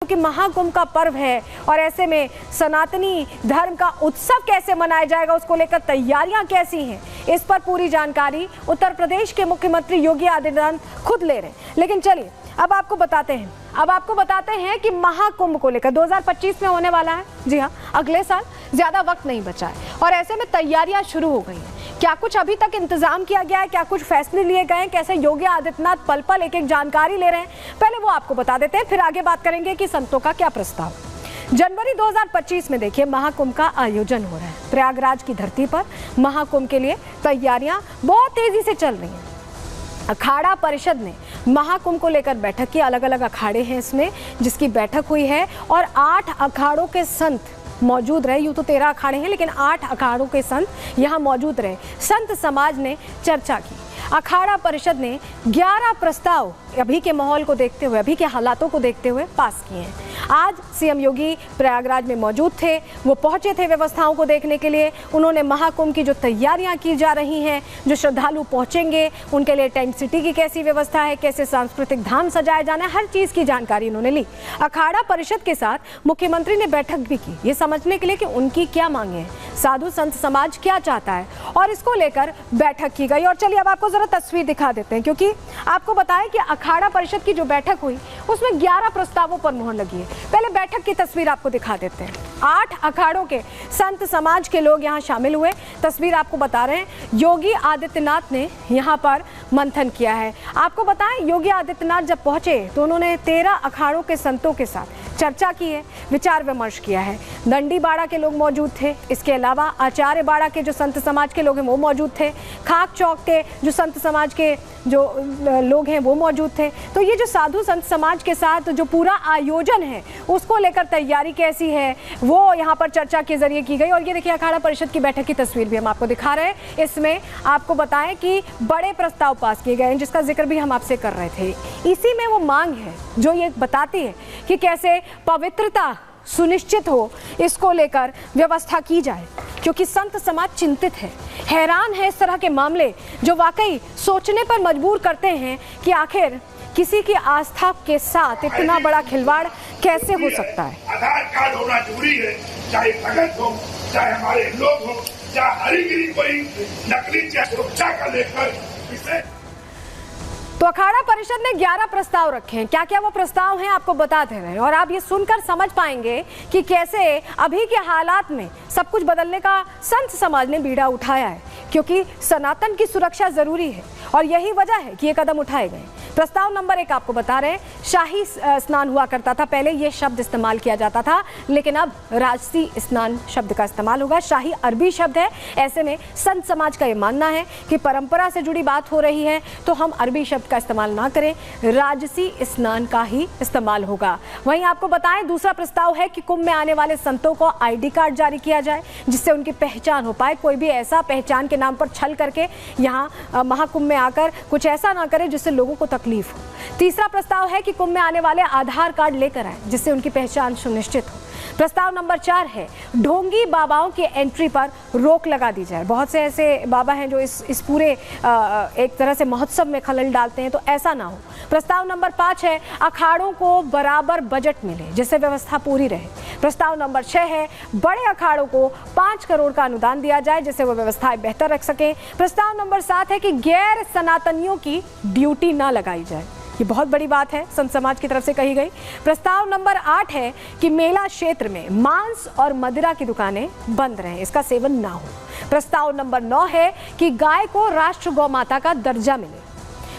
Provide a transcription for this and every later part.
कि महाकुंभ का पर्व है और ऐसे में सनातनी धर्म का उत्सव कैसे मनाया जाएगा, उसको लेकर तैयारियां कैसी हैं, इस पर पूरी जानकारी उत्तर प्रदेश के मुख्यमंत्री योगी आदित्यनाथ खुद ले रहे हैं। लेकिन चलिए अब आपको बताते हैं कि महाकुंभ को लेकर 2025 में होने वाला है। जी हाँ, अगले साल, ज्यादा वक्त नहीं बचा है और ऐसे में तैयारियां शुरू हो गई हैं। क्या कुछ अभी तक इंतजाम किया गया है, क्या कुछ फैसले लिए गए हैं, कैसे योगी आदित्यनाथ पल पल एक एक जानकारी ले रहे हैं, पहले वो आपको बता देते हैं, फिर आगे बात करेंगे कि संतों का क्या प्रस्ताव। जनवरी 2025 में देखिए महाकुंभ का आयोजन हो रहा है प्रयागराज की धरती पर। महाकुंभ के लिए तैयारियां बहुत तेजी से चल रही हैं। अखाड़ा परिषद ने महाकुंभ को लेकर बैठक की, अलग अलग अखाड़े हैं इसमें जिसकी बैठक हुई है और 8 अखाड़ों के संत मौजूद रहे। यूं तो 13 अखाड़े हैं लेकिन 8 अखाड़ों के संत यहाँ मौजूद रहे। संत समाज ने चर्चा की। अखाड़ा परिषद ने 11 प्रस्ताव अभी के माहौल को देखते हुए, अभी के हालातों को देखते हुए पास किए हैं। आज सीएम योगी प्रयागराज में मौजूद थे, वो पहुंचे थे व्यवस्थाओं को देखने के लिए। उन्होंने महाकुंभ की जो तैयारियां की जा रही हैं, जो श्रद्धालु पहुंचेंगे उनके लिए टेंट सिटी की कैसी व्यवस्था है, कैसे सांस्कृतिक धाम सजाया जाना है, हर चीज़ की जानकारी उन्होंने ली। अखाड़ा परिषद के साथ मुख्यमंत्री ने बैठक भी की, ये समझने के लिए कि उनकी क्या मांगे हैं, साधु संत समाज क्या चाहता है, और इसको लेकर बैठक की गई। और चलिए अब आपको जरा तस्वीर दिखा देते हैं, क्योंकि आपको बताएं कि अखाड़ा परिषद की जो बैठक हुई उसमें 11 प्रस्तावों पर मुहर लगी है। पहले बैठक की तस्वीर आपको दिखा देते हैं। 8 अखाड़ों के संत समाज के लोग यहाँ शामिल हुए। तस्वीर आपको बता रहे हैं, योगी आदित्यनाथ ने यहाँ पर मंथन किया है। आपको बताएं योगी आदित्यनाथ जब पहुंचे तो उन्होंने 13 अखाड़ों के संतों के साथ चर्चा की है, विचार विमर्श किया है। दंडी बाड़ा के लोग मौजूद थे, इसके अलावा आचार्य बाड़ा के जो संत समाज के लोग हैं वो मौजूद थे, खाक चौक के जो संत समाज के जो लोग हैं वो मौजूद थे। तो ये जो साधु संत समाज के साथ जो पूरा आयोजन है उसको लेकर तैयारी कैसी है वो यहाँ पर चर्चा के जरिए की गई। और ये देखिए अखाड़ा परिषद की बैठक की तस्वीर भी हम आपको दिखा रहे हैं। इसमें आपको बताएं कि बड़े प्रस्ताव पास किए गए हैं जिसका जिक्र भी हम आपसे कर रहे थे। इसी में वो मांग है जो ये बताती है कि कैसे पवित्रता सुनिश्चित हो, इसको लेकर व्यवस्था की जाए, क्योंकि संत समाज चिंतित है, हैरान है इस तरह के मामले जो वाकई सोचने पर मजबूर करते हैं कि आखिर किसी की आस्था के साथ इतना बड़ा खिलवाड़ कैसे हो सकता है। आधार कार्ड होना जरूरी है, चाहे भगत हो, चाहे हमारे लोग हो, चाहे हरिगिरी कोई नकली सुरक्षा का लेकर इसे। तो अखाड़ा परिषद ने 11 प्रस्ताव रखे हैं। क्या क्या वो प्रस्ताव हैं आपको बता दे रहे हैं और आप ये सुनकर समझ पाएंगे कि कैसे अभी के हालात में सब कुछ बदलने का संत समाज ने बीड़ा उठाया है, क्योंकि सनातन की सुरक्षा जरूरी है और यही वजह है कि ये कदम उठाए गए। प्रस्ताव नंबर 1 आपको बता रहे हैं, शाही स्नान हुआ करता था, पहले ये शब्द इस्तेमाल किया जाता था लेकिन अब राजसी स्नान शब्द का इस्तेमाल होगा। शाही अरबी शब्द है, ऐसे में संत समाज का ये मानना है कि परंपरा से जुड़ी बात हो रही है तो हम अरबी शब्द का इस्तेमाल ना करें, राजसी स्नान का ही इस्तेमाल होगा। वहीं आपको बताएं दूसरा प्रस्ताव है कि कुंभ में आने वाले संतों को ID कार्ड जारी किया जाए जिससे उनकी पहचान हो पाए, कोई भी ऐसा पहचान के नाम पर छल करके यहाँ महाकुंभ में आकर कुछ ऐसा ना करे जिससे लोगों को तकलीफ हो। तीसरा प्रस्ताव है कि कुंभ में आने वाले आधार कार्ड लेकर आए जिससे उनकी पहचान सुनिश्चित हो। प्रस्ताव नंबर 4 है ढोंगी बाबाओं की एंट्री पर रोक लगा दी जाए। बहुत से ऐसे बाबा हैं जो इस पूरे एक तरह से महोत्सव में खलल डालते हैं, तो ऐसा ना हो। प्रस्ताव नंबर 5 है अखाड़ों को बराबर बजट मिले जिससे व्यवस्था पूरी रहे। प्रस्ताव नंबर 6 है बड़े अखाड़ों को 5 करोड़ का अनुदान दिया जाए जिससे वो व्यवस्थाएं बेहतर रख सके। प्रस्ताव नंबर 7 है कि गैर सनातनियों की ड्यूटी ना लगाई जाए, ये बहुत बड़ी बात है, संत समाज की तरफ से कही गई। प्रस्ताव नंबर 8 है कि मेला क्षेत्र में मांस और मदिरा की दुकानें बंद रहें, इसका सेवन ना हो। प्रस्ताव नंबर 9 है कि गाय को राष्ट्र गौ माता का दर्जा मिले।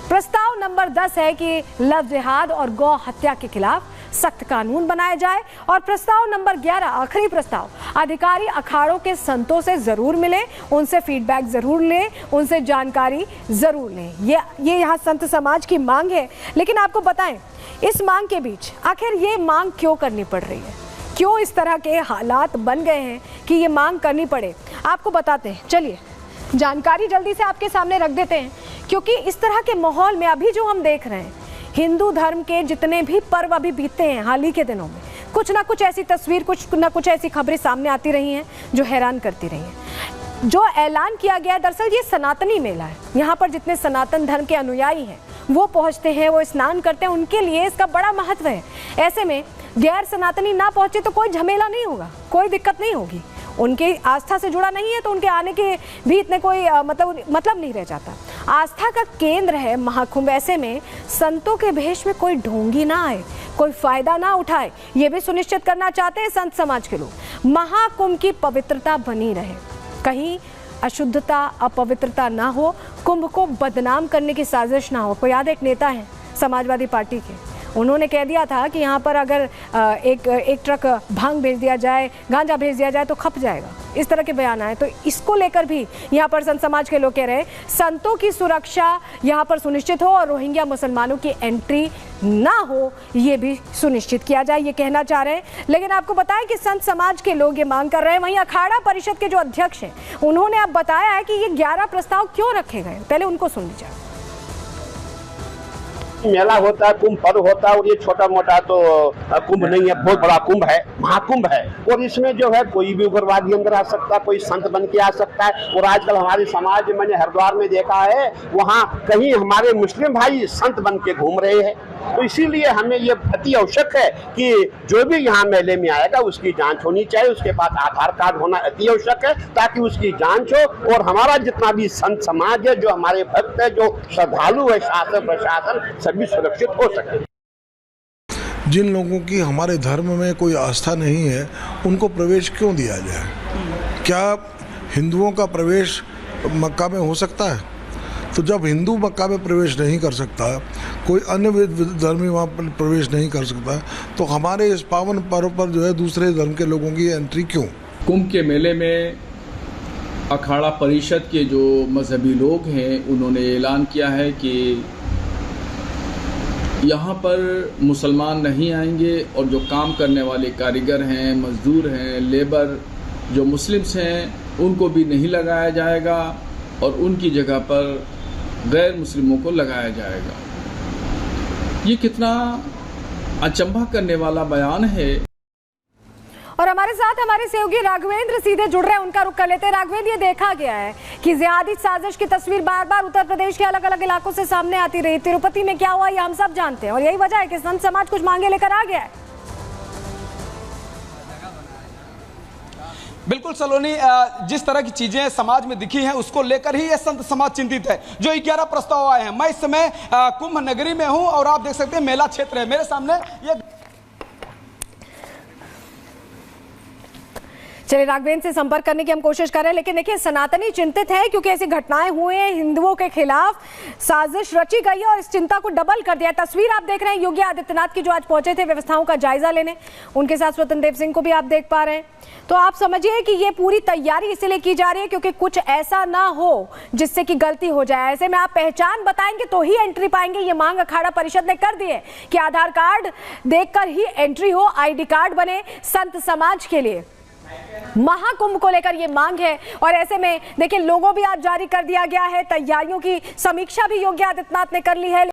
प्रस्ताव नंबर 10 है कि लव जिहाद और गौ हत्या के खिलाफ सख्त कानून बनाया जाए। और प्रस्ताव नंबर 11 आखिरी प्रस्ताव, अधिकारी अखाड़ों के संतों से जरूर मिले, उनसे फीडबैक जरूर लें, उनसे जानकारी जरूर लें। ये यहाँ संत समाज की मांग है। लेकिन आपको बताएं इस मांग के बीच आखिर ये मांग क्यों करनी पड़ रही है, क्यों इस तरह के हालात बन गए हैं कि ये मांग करनी पड़े, आपको बताते हैं। चलिए जानकारी जल्दी से आपके सामने रख देते हैं, क्योंकि इस तरह के माहौल में अभी जो हम देख रहे हैं, हिंदू धर्म के जितने भी पर्व अभी बीतते हैं हाल ही के दिनों में, कुछ ना कुछ ऐसी तस्वीर, कुछ ना कुछ ऐसी खबरें सामने आती रही हैं जो हैरान करती रही हैं। जो ऐलान किया गया, दरअसल ये सनातनी मेला है, यहाँ पर जितने सनातन धर्म के अनुयायी हैं वो पहुँचते हैं, वो स्नान करते हैं, उनके लिए इसका बड़ा महत्व है। ऐसे में गैर सनातनी ना पहुंचे तो कोई झमेला नहीं होगा, कोई दिक्कत नहीं होगी। उनके आस्था से जुड़ा नहीं है तो उनके आने के भी इतने कोई मतलब नहीं रह जाता। आस्था का केंद्र है महाकुंभ, ऐसे में संतों के भेष में कोई ढोंगी ना आए, कोई फायदा ना उठाए, ये भी सुनिश्चित करना चाहते हैं संत समाज के लोग। महाकुंभ की पवित्रता बनी रहे, कहीं अशुद्धता अपवित्रता ना हो, कुंभ को बदनाम करने की साजिश ना हो। कोई याद एक नेता है समाजवादी पार्टी के, उन्होंने कह दिया था कि यहाँ पर अगर एक ट्रक भांग भेज दिया जाए, गांजा भेज दिया जाए तो खप जाएगा, इस तरह के बयान आए। तो इसको लेकर भी यहाँ पर संत समाज के लोग कह रहे हैं संतों की सुरक्षा यहाँ पर सुनिश्चित हो और रोहिंग्या मुसलमानों की एंट्री ना हो, ये भी सुनिश्चित किया जाए, ये कहना चाह रहे हैं। लेकिन आपको बताएं कि संत समाज के लोग ये मांग कर रहे हैं। वहीं अखाड़ा परिषद के जो अध्यक्ष हैं उन्होंने अब बताया है कि ये 11 प्रस्ताव क्यों रखे गए, पहले उनको सुन लीजिए। मेला होता है, कुंभ पर्व होता है, और ये छोटा मोटा तो कुंभ नहीं है, बहुत बड़ा कुंभ है, महाकुंभ है। और इसमें जो है कोई भी उग्रवादी अंदर आ सकता है, कोई संत बन के आ सकता है। और आजकल हमारे समाज में मैंने हरिद्वार में देखा है, वहाँ कहीं हमारे मुस्लिम भाई संत बन के घूम रहे हैं। तो इसीलिए हमें ये अति आवश्यक है कि जो भी यहाँ मेले में आएगा उसकी जांच होनी चाहिए, उसके पास आधार कार्ड होना अति आवश्यक है, ताकि उसकी जांच हो और हमारा जितना भी संत समाज है, जो हमारे भक्त है, जो श्रद्धालु है, शासन प्रशासन सभी सुरक्षित हो सके। जिन लोगों की हमारे धर्म में कोई आस्था नहीं है उनको प्रवेश क्यों दिया जाए? क्या हिंदुओं का प्रवेश मक्का में हो सकता है? तो जब हिंदू मक्का में प्रवेश नहीं कर सकता, कोई अन्य धर्मी वहाँ पर प्रवेश नहीं कर सकता, तो हमारे इस पावन पर्व पर जो है दूसरे धर्म के लोगों की एंट्री क्यों? कुंभ के मेले में अखाड़ा परिषद के जो मजहबी लोग हैं उन्होंने ऐलान किया है कि यहाँ पर मुसलमान नहीं आएंगे और जो काम करने वाले कारीगर हैं, मजदूर हैं, लेबर जो मुस्लिम्स हैं उनको भी नहीं लगाया जाएगा और उनकी जगह पर गैर मुस्लिमों को लगाया जाएगा। ये कितना अचंभा करने वाला बयान है। और हमारे साथ हमारे सहयोगी राघवेंद्र सीधे जुड़ रहे हैं, उनका रुख कर लेते हैं। राघवेंद्र, ये देखा गया है कि जिहादी साजिश की तस्वीर बार बार उत्तर प्रदेश के अलग अलग इलाकों से सामने आती रही। तिरुपति में क्या हुआ ये हम सब जानते हैं और यही वजह है कि संत समाज कुछ मांगे लेकर आ गया है। बिल्कुल सलोनी, जिस तरह की चीजें समाज में दिखी हैं उसको लेकर ही ये संत समाज चिंतित है। जो 11 प्रस्ताव आए हैं, मैं इस समय कुंभ नगरी में हूं और आप देख सकते हैं मेला क्षेत्र है मेरे सामने। ये चलिए राघवेंद्र से संपर्क करने की हम कोशिश कर रहे हैं, लेकिन देखिए सनातनी चिंतित है क्योंकि ऐसी घटनाएं हुए हैं, हिंदुओं के खिलाफ साजिश रची गई है और इस चिंता को डबल कर दिया। तस्वीर आप देख रहे हैं योगी आदित्यनाथ की, जो आज पहुंचे थे व्यवस्थाओं का जायजा लेने, उनके साथ स्वतंत्र देव सिंह को भी आप देख पा रहे हैं। तो आप समझिए कि ये पूरी तैयारी इसलिए की जा रही है क्योंकि कुछ ऐसा ना हो जिससे कि गलती हो जाए। ऐसे में आप पहचान बताएंगे तो ही एंट्री पाएंगे। ये मांग अखाड़ा परिषद ने कर दी है कि आधार कार्ड देखकर ही एंट्री हो, ID कार्ड बने संत समाज के लिए। महाकुंभ को लेकर ये मांग है और ऐसे में देखिए लोगो भी आज जारी कर दिया गया है। तैयारियों की समीक्षा भी योगी आदित्यनाथ ने कर ली है।